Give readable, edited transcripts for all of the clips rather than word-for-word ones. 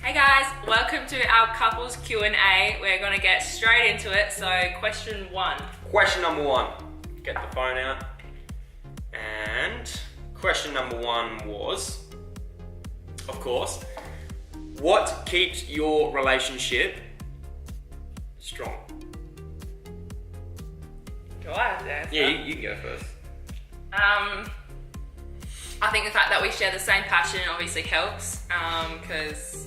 Hey guys, welcome to our couples Q&A. We're gonna get straight into it. So question 1. Question number 1. Get the phone out. And question number 1 was, of course, what keeps your relationship strong? Do I have to answer? Yeah, you can go first. I think the fact that we share the same passion obviously helps, because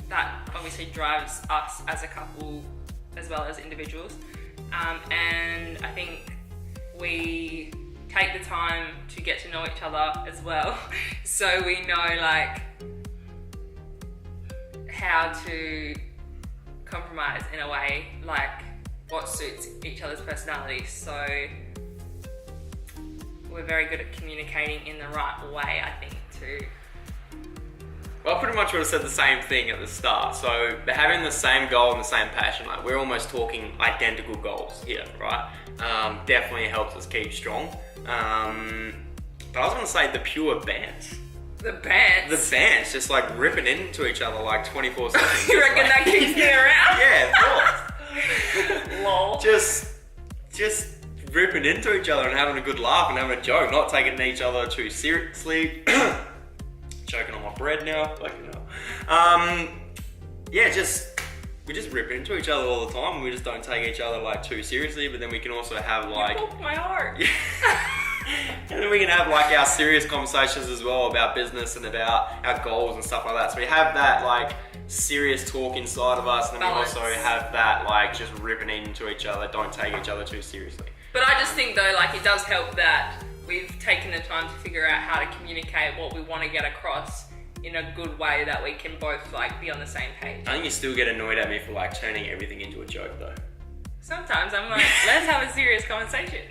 that obviously drives us as a couple as well as individuals. And I think we take the time to get to know each other as well, so we know like how to compromise in a way, like what suits each other's personality. So we're very good at communicating in the right way, I think, too. Well, I pretty much would have said the same thing at the start. So having the same goal and the same passion, like we're almost talking identical goals here, right? Definitely helps us keep strong. But I was gonna say the pure bands. The bands? The bands, just like ripping into each other like 24/7. You reckon that keeps me around? Yeah, of course. Lol. Just ripping into each other and having a good laugh and having a joke, not taking each other too seriously. Choking on my bread now, fucking hell. Yeah, we just rip into each other all the time. We just don't take each other like too seriously, but then we can also have like... You broke my heart. And then we can have like our serious conversations as well about business and about our goals and stuff like that. So we have that like serious talk inside of us, and then Balance. we also have that like just ripping into each other, don't take each other too seriously. But I just think though, like it does help that we've taken the time to figure out how to communicate what we want to get across in a good way that we can both like be on the same page. I think you still get annoyed at me for like turning everything into a joke though. Sometimes I'm like, let's have a serious conversation.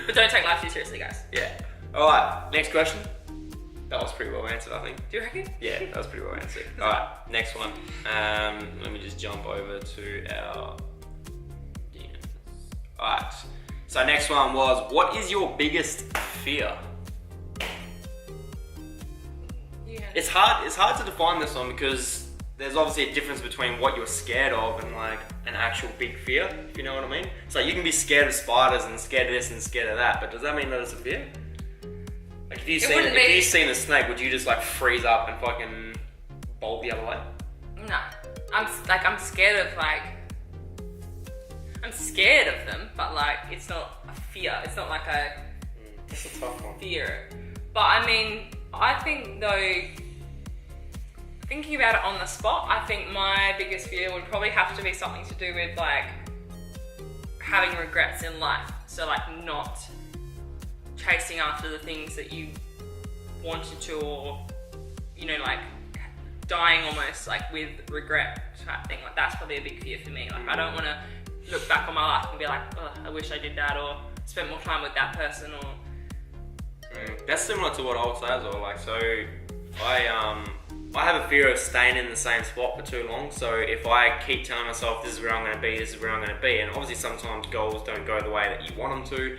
But don't take life too seriously, guys. Yeah. Alright, next question. That was pretty well answered, I think. Do you reckon? Yeah, that was pretty well answered. Alright, next one. Let me just jump over to our DMs. Alright, so next one was, what is your biggest fear? Yeah. It's hard to define this one because there's obviously a difference between what you're scared of and like an actual big fear, if you know what I mean. So you can be scared of spiders and scared of this and scared of that, but does that mean that it's a fear? Like if you've seen a snake, would you just like freeze up and fucking bolt the other way? No. I'm scared of I'm scared of them, but like it's not a fear. It's not like a That's a tough one. fear. But I mean, I think though, thinking about it on the spot, I think my biggest fear would probably have to be something to do with like having regrets in life. So like not chasing after the things that you wanted to, or you know, like dying almost like with regret type thing. Like that's probably a big fear for me. Like I don't want to look back on my life and be like, oh, I wish I did that, or spent more time with that person, or That's similar to what I would say as well. Like, so I have a fear of staying in the same spot for too long. So if I keep telling myself this is where I'm going to be, this is where I'm going to be, and obviously sometimes goals don't go the way that you want them to,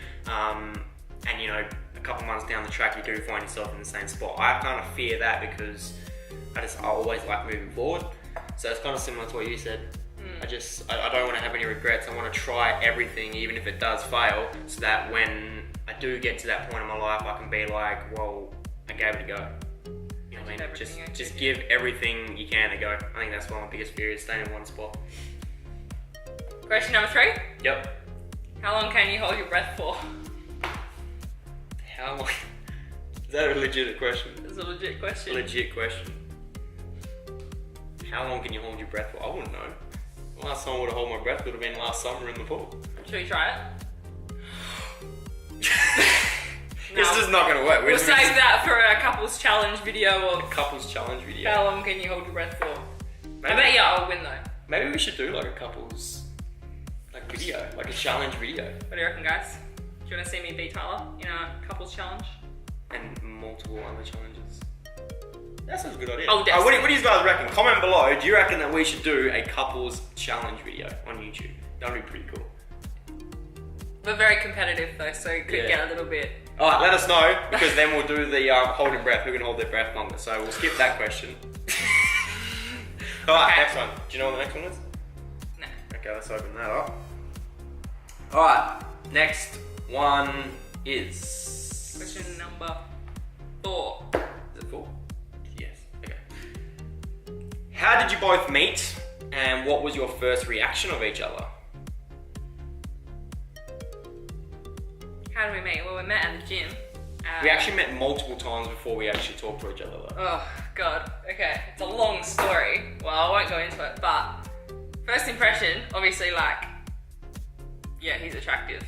and you know, a couple months down the track you do find yourself in the same spot. I kind of fear that because I always like moving forward. So it's kind of similar to what you said. I don't want to have any regrets. I want to try everything, even if it does fail, so that when I do get to that point in my life, I can be like, well, I gave it a go. You know what I mean? Just give everything you can a go. I think that's one of my biggest fears, staying in one spot. Question number 3. Yep. How long can you hold your breath for? How long? Is that a legit question? It's a legit question. Legit question. How long can you hold your breath for? I wouldn't know. The last time I would have held my breath would have been last summer in the pool. Should we try it? This is not going to work. We'll save that for a couples challenge video of A couples challenge video. how long can you hold your breath for. Maybe, I bet I'll win though. maybe we should do like a couples video, like a challenge video. What do you reckon, guys? Do you want to see me beat Tyler in a couples challenge? And multiple other challenges. That sounds a good idea. Oh, What definitely. do you guys reckon? Comment below. Do you reckon that we should do a couples challenge video on YouTube? That would be pretty cool. We're very competitive though, so it could Yeah. get a little bit. Alright, let us know, because then we'll do the holding breath, who can hold their breath longer. So we'll skip that question. Alright, Okay. next one. Do you know what the next one is? No. Okay, let's open that up. Alright, next one is... Question number 4. Is it 4? Yes. Okay. How did you both meet, and what was your first reaction of each other? How did we meet? Well, we met at the gym. We actually met multiple times before we actually talked to each other though. Oh, God. Okay. It's a long story. Well, I won't go into it, but first impression, obviously, like, yeah, he's attractive.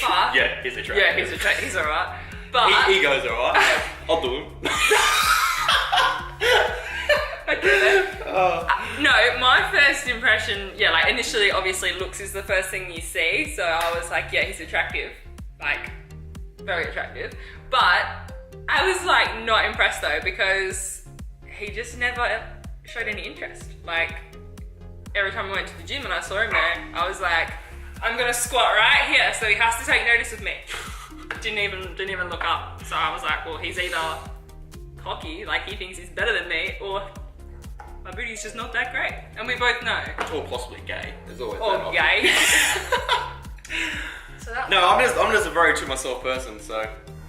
But... Yeah, he's attractive. Yeah, he's attractive. He's alright. But... He goes alright. I'll do him. I get it. No, my first impression, yeah, like, initially, obviously, looks is the first thing you see. So I was like, yeah, he's attractive. Like, very attractive. But I was like not impressed though, because he just never showed any interest. Like, every time I went to the gym and I saw him there, I was like, I'm gonna squat right here, so he has to take notice of me. Didn't even look up. So I was like, well, he's either cocky, like he thinks he's better than me, or my booty's just not that great. And we both know. Or possibly gay. There's always that Or option. gay. So that No, I'm just a very to myself person, so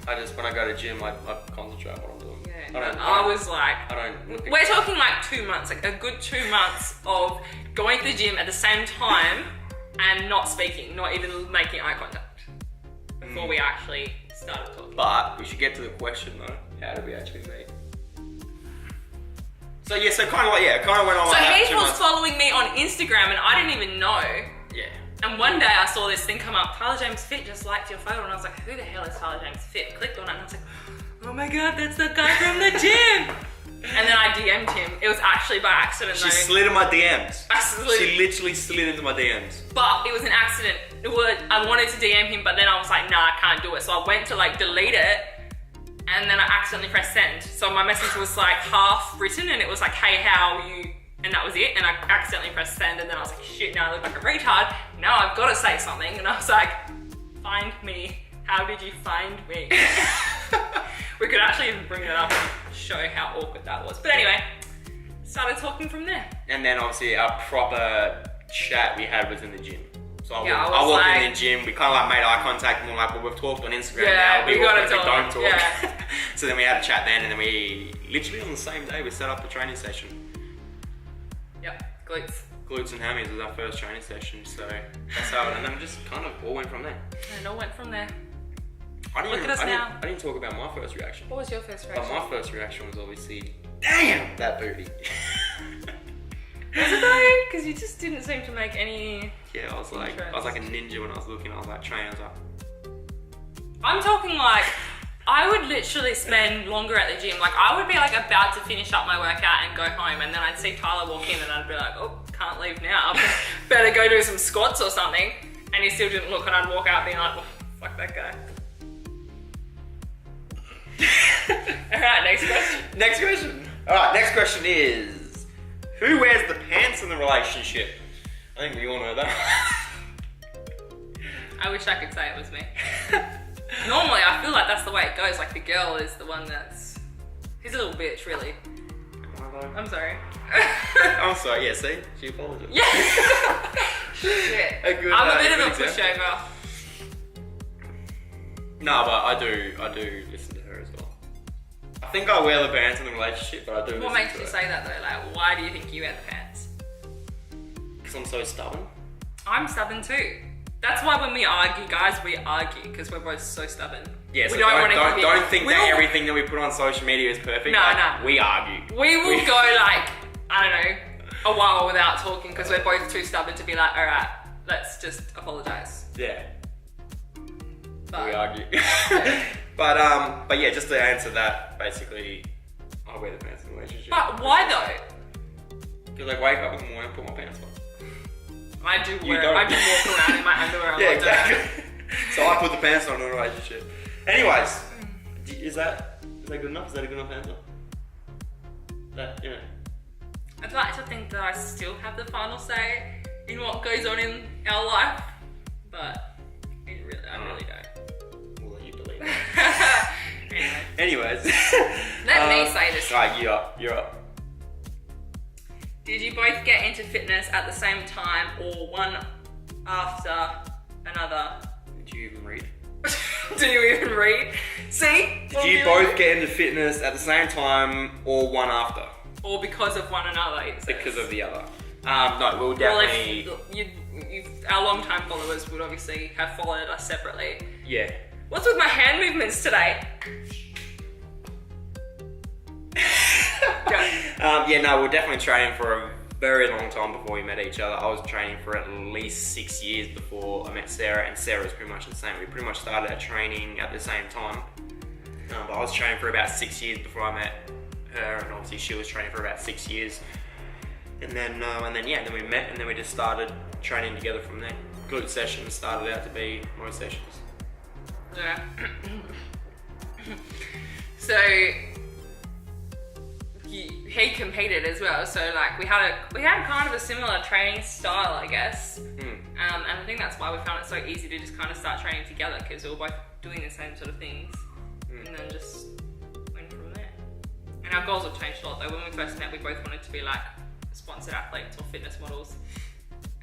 I just, when I go to gym, I concentrate on what I'm doing. Yeah, I was like, I don't... we're talking like 2 months, like a good 2 months of going to the gym at the same time and not speaking, not even making eye contact before we actually started talking. But we should get to the question though. How did we actually meet? So yeah, so kind of went on So like that. he 2 was months. following me on Instagram and I didn't even know. Yeah. And one day I saw this thing come up, Tyler James Fit just liked your photo, and I was like, who the hell is Tyler James Fit? Clicked on it and I was like, oh my God, that's the guy from the gym. And then I DM'd him. It was actually by accident She though. slid in my DMs. Absolutely. She literally slid into my DMs. But it was an accident. I wanted to DM him, but then I was like, nah, I can't do it. So I went to like delete it, and then I accidentally pressed send. So my message was like half written, and it was like, hey, how are you? And that was it. And I accidentally pressed send, and then I was like, shit, now I look like a retard. Now I've got to say something. And I was like, find me. How did you find me? We could actually even bring it up and show how awkward that was. But anyway, started talking from there. And then obviously our proper chat we had was in the gym. So I Yeah, walked I was in like- the gym, we kind of like made eye contact, and we're like, well, we've talked on Instagram Yeah, now, we walk gotta if we talk, don't talk. yeah. So then we had a chat then, and then we, literally on the same day, we set up the training session. Yep, glutes. Glutes and hammies was our first training session, so that's how, and then just kind of all went from there. And it all went from there. I didn't, Look at us now. I didn't talk about my first reaction. What was your first But reaction? my first reaction was obviously, damn, that booty. Was it though? Because you just didn't seem to make any... Yeah, I was like a ninja when I was looking. I was like training. I was like, I'm talking like, I would literally spend longer at the gym. Like I would be like about to finish up my workout and go home, and then I'd see Tyler walk in and I'd be like, oh, can't leave now. Better go do some squats or something. And he still didn't look, and I'd walk out being like, oh, fuck that guy. Alright, next question. next question. All right, next question is, who wears the pants in the relationship? I think we all know that. I wish I could say it was me. Normally, I feel like that's the way it goes. Like the girl is the one that's... He's a little bitch, really. I'm sorry. I'm sorry. Yeah, see, she apologized. Yeah. Shit. A good, I'm a bit good of a example. pushover. No, but I do listen to her as well. I think I wear the pants in the relationship, but I do. What makes you say that though? Like, why do you think you wear the pants? Because I'm so stubborn. I'm stubborn too. That's why when we argue, guys, we argue because we're both so stubborn. Yeah, so we don't don't think that everything that we put on social media is perfect. No, like, no. We argue. We will go like, I don't know, a while without talking because we're both too stubborn to be like, all right, let's just apologize. Yeah. But, We argue. but yeah, just to answer that, basically, I wear the pants in the relationship. but why though? Because I wake up in the morning and put my pants on. I do You don't. walk around in my underwear a Yeah, lot. exactly. So I put the pants on in a relationship. Anyways, is that good enough? Is that a good enough answer? That, you know. I'd like to think that I still have the final say in what goes on in our life, but I really don't. We'll let you believe it. Anyway, Anyways. let me say this. Alright, you're up. Did you both get into fitness at the same time or one after another? Did you even read? Do you even read? See? Did you both get into fitness at the same time or one after? Or because of one another, it says. Because of the other. No, we'll definitely... Well, our long-time followers would obviously have followed us separately. Yeah. What's with my hand movements today? Yeah, no, we're definitely training for a very long time before we met each other. I was training for at least 6 years before I met Sarah, and Sarah was pretty much the same. We pretty much started our training at the same time. But I was training for about 6 years before I met her, and obviously she was training for about 6 years. And then we met, and then we just started training together from there. Glute sessions started out to be my sessions. Yeah. So he competed as well. So like we had kind of a similar training style, I guess. And I think that's why we found it so easy to just kind of start training together, because we were both doing the same sort of things, and then just went from there. And our goals have changed a lot though. When we first met, we both wanted to be like sponsored athletes or fitness models,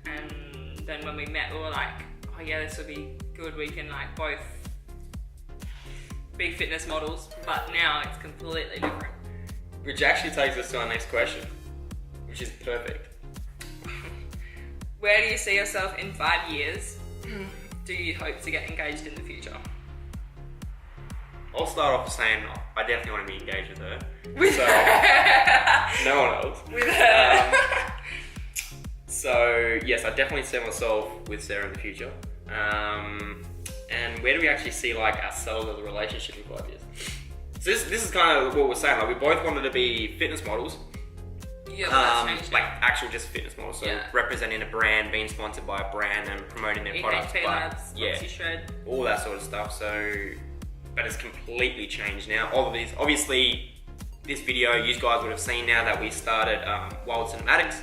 and then when we met, we were like, oh yeah, this would be good. We can like both be fitness models, but now it's completely different. Which actually takes us to our next question, which is perfect. Where do you see yourself in 5 years? Do you hope to get engaged in the future? I'll start off saying I definitely want to be engaged with her. With so, her? No one else. With her. So yes, I definitely see myself with Sarah in the future. And where do we actually see like ourselves as a relationship in 5 years? So this is kind of what we're saying. Like we both wanted to be fitness models. Yeah, but that's changed like now. actual just fitness models. So representing a brand, being sponsored by a brand, and promoting their products. EHP Labs, Shred, all that sort of stuff. So, but it's completely changed now. Obviously, this video you guys would have seen now that we started Wild Cinematics,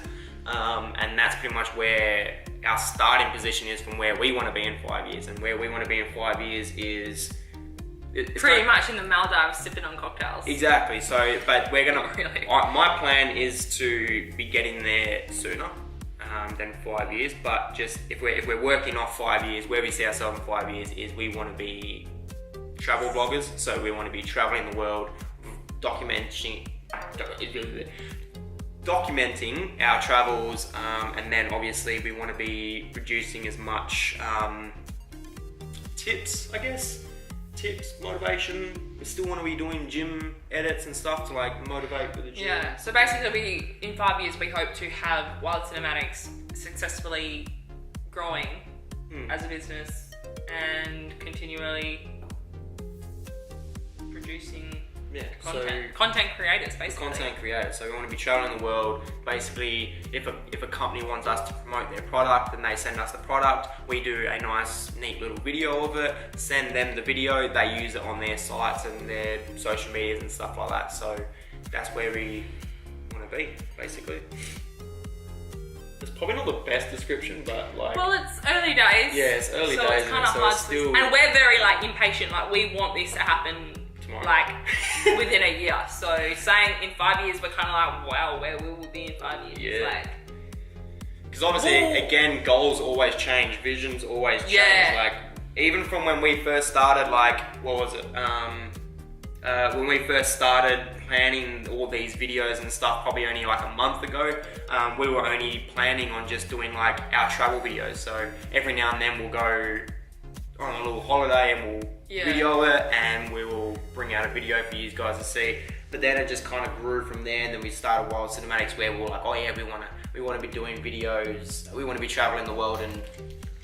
and that's pretty much where our starting position is from where we want to be in 5 years. And where we want to be in 5 years is it's pretty much in the Maldives sipping on cocktails. Exactly. So, but we're gonna. Really? My plan is to be getting there sooner than 5 years. But just if we're working off 5 years, where we see ourselves in 5 years is we want to be travel bloggers. So we want to be traveling the world, documenting our travels, and then obviously we want to be producing as much tips, I guess. Tips, motivation. We still want to be doing gym edits and stuff to like motivate with the gym. Yeah, so basically in 5 years we hope to have Wild Cinematics successfully growing as a business and continually producing content creators, basically. Content creators. So we want to be traveling the world. Basically, if a company wants us to promote their product, then they send us the product. We do a nice, neat little video of it. Send them the video. They use it on their sites and their social medias and stuff like that. So that's where we want to be, basically. It's probably not the best description, but like. Well, it's early days. Yeah, it's early days. So it's kind of hard to. And we're very like impatient. Like we want this to happen. Tomorrow. Like within a year. So saying in 5 years, we're kind of like, wow, where will we be in 5 years? Yeah. Like, because obviously, again, goals always change, visions always change. Yeah. Like even from when we first started, like what was it? When we first started planning all these videos and stuff, probably only like a month ago, we were only planning on just doing like our travel videos. So every now and then we'll go on a little holiday and we'll video it, and we will bring out a video for you guys to see. But then it just kind of grew from there, and then we started Wild Cinematics, where we were like, oh yeah, we want to be doing videos, we want to be traveling the world and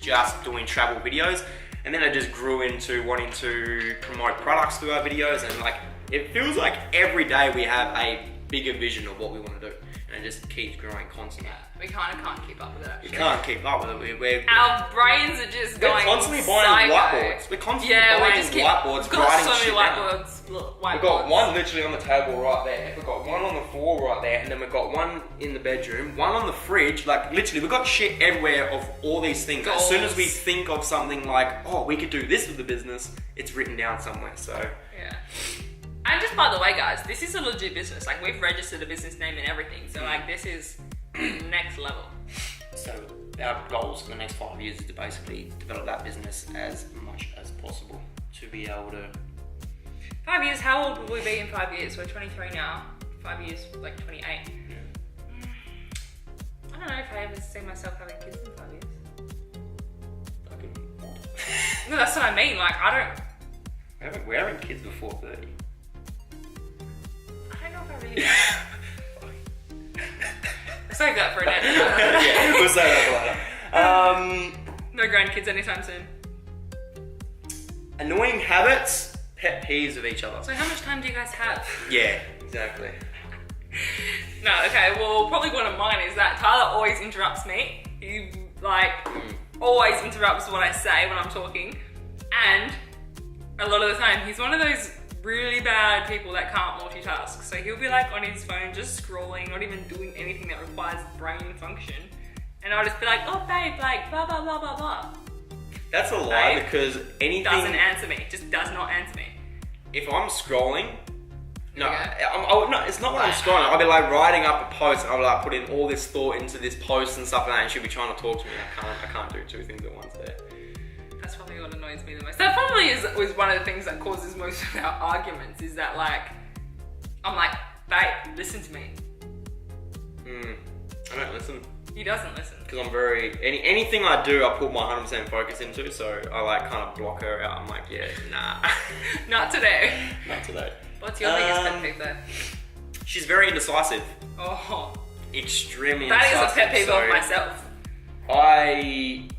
just doing travel videos. And then it just grew into wanting to promote products through our videos, and like it feels like every day we have a bigger vision of what we want to do, and it just keeps growing constantly. We kind of can't keep up with it, actually. We can't keep up with it. Our brains are just going We're constantly buying whiteboards. We're constantly buying whiteboards, we've got writing so many shit down. whiteboards. We've got one literally on the table right there. We've got one on the floor right there, and then we've got one in the bedroom, one on the fridge. Like literally, we've got shit everywhere of all these things. Goals. As soon as we think of something like, oh, we could do this with the business, it's written down somewhere. So yeah. And just by the way, guys, this is a legit business. Like we've registered a business name and everything. So like this is next level. So our goals for the next 5 years is to basically develop that business as much as possible to be able to. 5 years, how old will we be in 5 years? We're 23 now. 5 years, like 28. Yeah. I don't know if I ever see myself having kids in 5 years. No, that's what I mean. Like, We're having kids before 30. I don't know if I really. Save that for a minute. Yeah, we'll save that for later. No grandkids anytime soon. Annoying habits, pet peeves of each other. So how much time do you guys have? Yeah, exactly. No, okay, well, probably one of mine is that Tyler always interrupts me. He, always interrupts what I say when I'm talking. And a lot of the time, he's one of those really bad people that can't multitask. So he'll be like on his phone, just scrolling, not even doing anything that requires brain function. And I'll just be like, oh babe, like, blah, blah, blah, blah, blah. That's a lie Babe because anything... doesn't answer me, just does not answer me. If I'm scrolling... No, Okay. no, it's not when I'm scrolling. I'll be like writing up a post and I'll be like putting all this thought into this post and stuff like that, and she'll be trying to talk to me. I can't do two things at once there. That's probably what annoys me the most. That probably was one of the things that causes most of our arguments, is that like, I'm like, babe, listen to me. I don't listen. He doesn't listen. Because I'm very... Anything I do, I put my 100% focus into, so I like kind of block her out. I'm like, yeah, nah. Not today. Not today. What's your biggest pet peeve though? She's very indecisive. Oh. Extremely That is indecisive. a pet peeve of myself. So...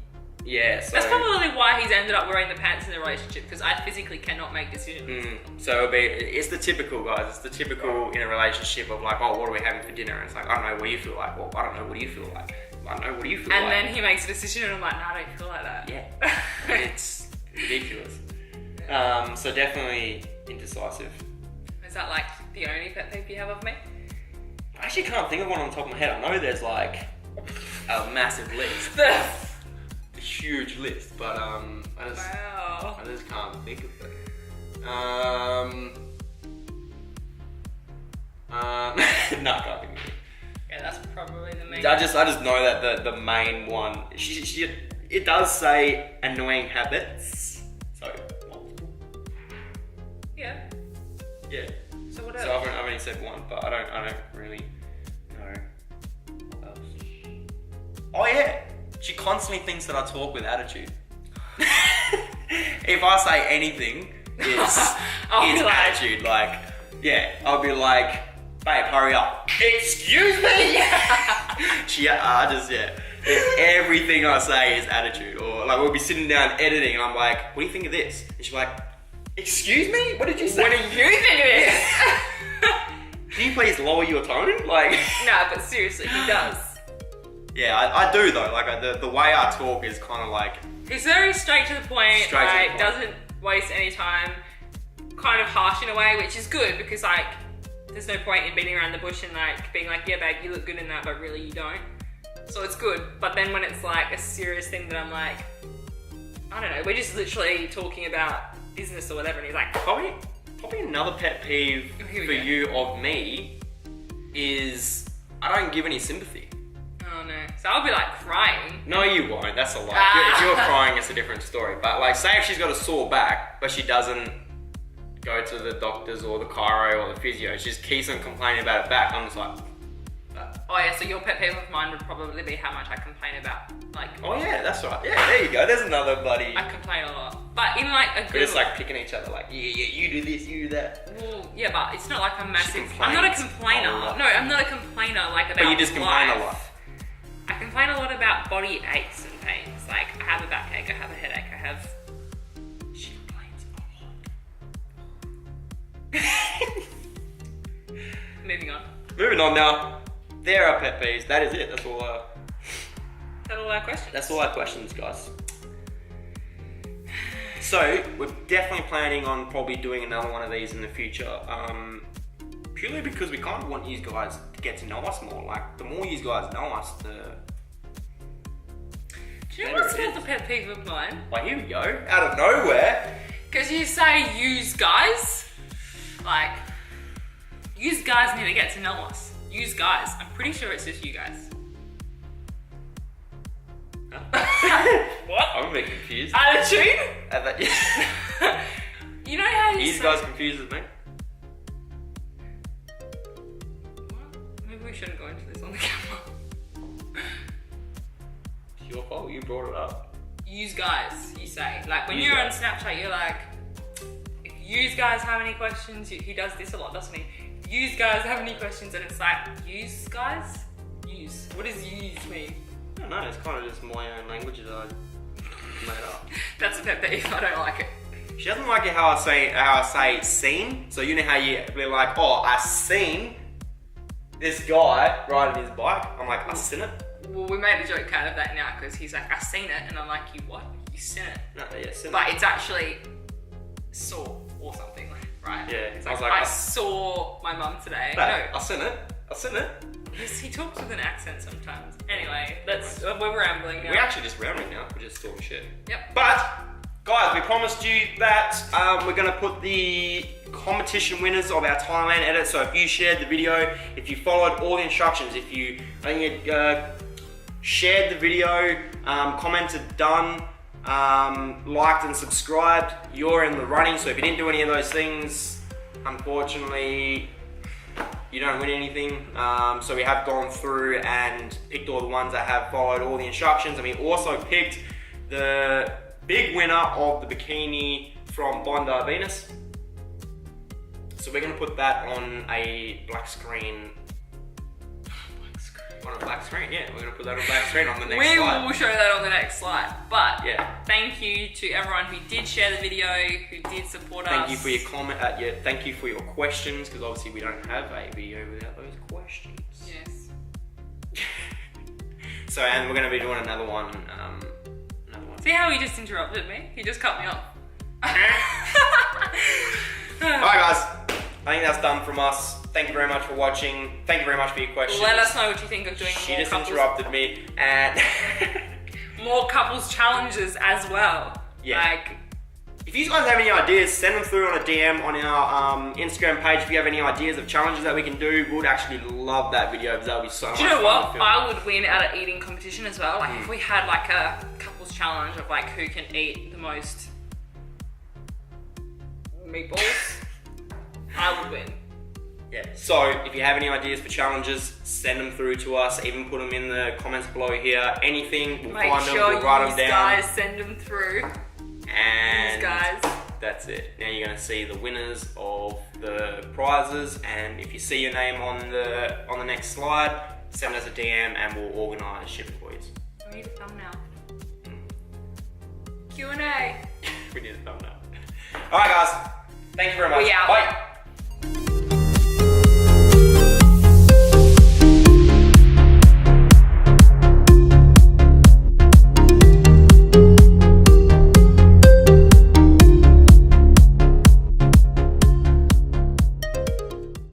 That's probably why he's ended up wearing the pants in the relationship, because I physically cannot make decisions. So it's the typical, guys. It's the typical in a relationship of like, oh, what are we having for dinner? And it's like, I don't know, what do you feel like? Well, I don't know, what do you feel like? I don't know, what do you feel like? And then he makes a decision and I'm like, nah, I don't feel like that. Yeah. It's ridiculous. So definitely indecisive. Is that like the only pet peeve you have of me? I actually can't think of one on the top of my head. I know there's like a massive list. A huge list, but Wow. I just can't think of it. No, I can't think of it. Yeah, that's probably the main. I just know that the main one. It does say annoying habits. So multiple. Yeah. Yeah. So what else? So I've only said one, but I don't really know what else. Oh yeah, she constantly thinks that I talk with attitude. If I say anything, it's attitude. Like, yeah, I'll be like, babe, hurry up. Excuse me. Everything I say is attitude. Or like we'll be sitting down editing, and I'm like, what do you think of this? And she's like, excuse me? What did you say? What do you think of this? Can you please lower your tone? Like, No, but seriously, he does. yeah, I do though. Like the way I talk is kind of like, He's very straight to the point. Straight to the like, point. doesn't waste any time. Kind of harsh in a way, which is good because like, there's no point in beating around the bush and like being like, yeah, babe, you look good in that, but really you don't. So it's good. But then when it's like a serious thing that I'm like, I don't know, we're just literally talking about business or whatever, and he's like, probably another pet peeve Here we for go. you of me is I don't give any sympathy. oh no. So I'll be like crying. No, you won't. That's a lie. If you're crying, it's a different story. But like, say if she's got a sore back, but she doesn't go to the doctors or the chiro or the physio, she just keeps on complaining about it back. I'm just like, Oh yeah, so your pet peeve of mine would probably be how much I complain about. Like, oh yeah, that's right. Yeah, there you go. There's another bloody. I complain a lot. But in like a We're good just like picking each other. Like, yeah, you do this, you do that. well, yeah, but it's not like a massive. complains I'm not a a complainer. lot. No, I'm not a complainer like about But you just complain life. a lot. I complain a lot about body aches and pains. Like I have a backache, I have a headache, I have. She complains a lot. Moving on. Moving on now. There are pet peeves. That is it. That's all. Is that all our questions? That's all our questions, guys. So we're definitely planning on probably doing another one of these in the future. Purely because we kind of want you guys to get to know us more. Like the more you guys know us, the Do you know better what's it is. another pet peeve of mine? Like here we go, out of nowhere. Because you say use guys. Like, use guys need to get to know us. Use guys. I'm pretty sure it's just you guys. What? I'm a bit confused. Attitude? You know how Are you you say... guys confused with me? What? Maybe we shouldn't go into this on the camera. It's your fault. You brought it up. Use guys, you say. Like when Use you're guys. on Snapchat, you're like, if use guys have any questions, he does this a lot, doesn't he? Use guys have any questions, and it's like, use guys? Use. What does use mean? I don't know. It's kind of just my own language that I made up. That's a pet peeve, I don't like it. She doesn't like it how I say seen. So you know how you be like, oh, I seen this guy riding his bike. I'm like, I seen it. Well, we made a joke out of that now because he's like, I seen it, and I'm like, you what? You seen it? No, yeah, seen But it. it's actually saw or something, right? Yeah, It's I like, was like, I saw my mum today. No, No, I seen it. I seen it. he talks with an accent sometimes. Anyway, we're rambling now. We're actually just rambling now. We're just talking shit. Yep. But guys, we promised you that we're gonna put the competition winners of our Thailand edit. So if you shared the video, if you followed all the instructions, if you shared the video, commented done, liked and subscribed, you're in the running. So if you didn't do any of those things, unfortunately, you don't win anything. So we have gone through and picked all the ones that have followed all the instructions, and we also picked the big winner of the bikini from Bondi Venus. So we're gonna put that on a black screen. On a black screen, yeah. We're gonna put that on a black screen on the next We slide. will show that on the next slide. But Yeah. thank you to everyone who did share the video, who did support us. Thank you for your comment. Thank you for your questions, because obviously we don't have a video without those questions. Yes. So, and we're gonna be doing another one. See how he just interrupted me? He just cut me off. Alright guys, I think that's done from us. Thank you very much for watching. Thank you very much for your questions. Let us know what you think of doing She more just couples, interrupted me, and more couples challenges as well. Yeah. Like, if you guys have any ideas, send them through on a DM on our Instagram page. If you have any ideas of challenges that we can do, we would actually love that video, because that would be so much do you know fun what? to film. I would win at an eating competition as well. Like if we had like a couples challenge of like who can eat the most meatballs, I would win. Yeah. So if you have any ideas for challenges, send them through to us. Even put them in the comments below here. Anything, we'll Make find them, sure we'll write you them down. guys send them through. And guys. that's it. Now you're going to see the winners of the prizes, and if you see your name on the next slide, send us a DM and we'll organise shipping for you. We need a thumbnail. Q&A. We need a thumbnail. Alright guys, thank you very much. We out. Bye.